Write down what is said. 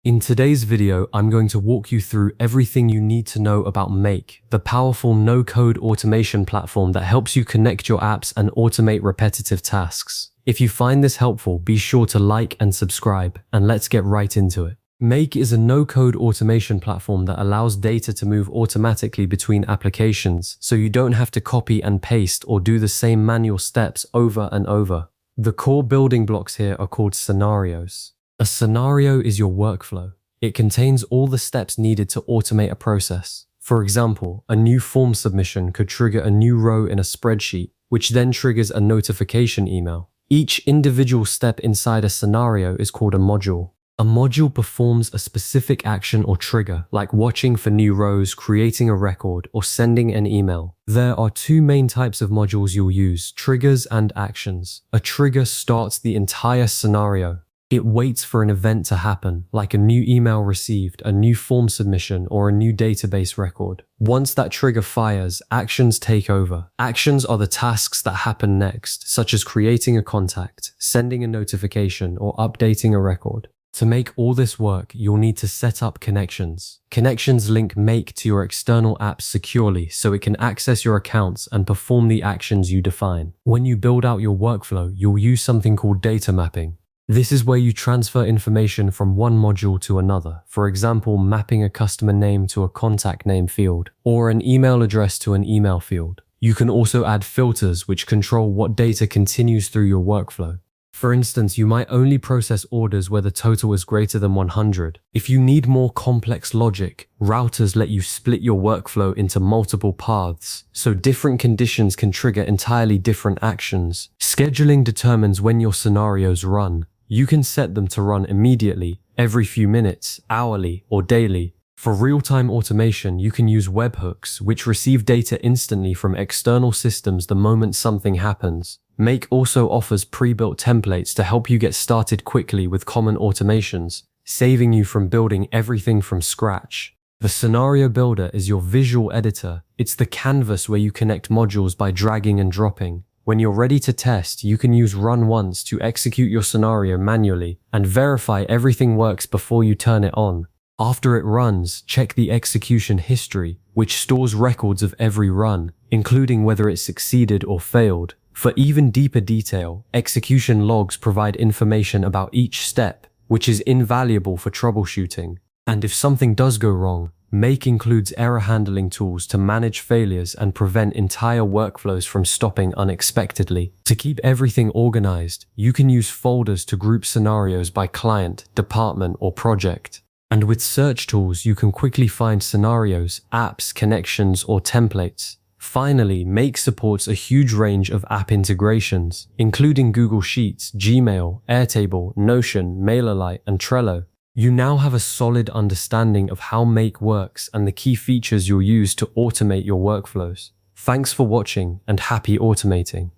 In today's video, I'm going to walk you through everything you need to know about Make, the powerful no-code automation platform that helps you connect your apps and automate repetitive tasks. If you find this helpful, be sure to like and subscribe, and let's get right into it. Make is a no-code automation platform that allows data to move automatically between applications, so you don't have to copy and paste or do the same manual steps over and over. The core building blocks here are called scenarios. A scenario is your workflow. It contains all the steps needed to automate a process. For example, a new form submission could trigger a new row in a spreadsheet, which then triggers a notification email. Each individual step inside a scenario is called a module. A module performs a specific action or trigger, like watching for new rows, creating a record, or sending an email. There are two main types of modules you'll use: triggers and actions. A trigger starts the entire scenario. It waits for an event to happen, like a new email received, a new form submission, or a new database record. Once that trigger fires, actions take over. Actions are the tasks that happen next, such as creating a contact, sending a notification, or updating a record. To make all this work, you'll need to set up connections. Connections link Make to your external apps securely so it can access your accounts and perform the actions you define. When you build out your workflow, you'll use something called data mapping. This is where you transfer information from one module to another, for example, mapping a customer name to a contact name field, or an email address to an email field. You can also add filters which control what data continues through your workflow. For instance, you might only process orders where the total is greater than 100. If you need more complex logic, routers let you split your workflow into multiple paths, so different conditions can trigger entirely different actions. Scheduling determines when your scenarios run. You can set them to run immediately, every few minutes, hourly, or daily. For real-time automation, you can use webhooks, which receive data instantly from external systems the moment something happens. Make also offers pre-built templates to help you get started quickly with common automations, saving you from building everything from scratch. The Scenario Builder is your visual editor. It's the canvas where you connect modules by dragging and dropping. When you're ready to test, you can use Run Once to execute your scenario manually and verify everything works before you turn it on. After it runs, check the execution history, which stores records of every run, including whether it succeeded or failed. For even deeper detail, execution logs provide information about each step, which is invaluable for troubleshooting. And if something does go wrong, Make includes error handling tools to manage failures and prevent entire workflows from stopping unexpectedly. To keep everything organized, you can use folders to group scenarios by client, department, or project. And with search tools, you can quickly find scenarios, apps, connections, or templates. Finally, Make supports a huge range of app integrations, including Google Sheets, Gmail, Airtable, Notion, MailerLite, and Trello. You now have a solid understanding of how Make works and the key features you'll use to automate your workflows. Thanks for watching and happy automating.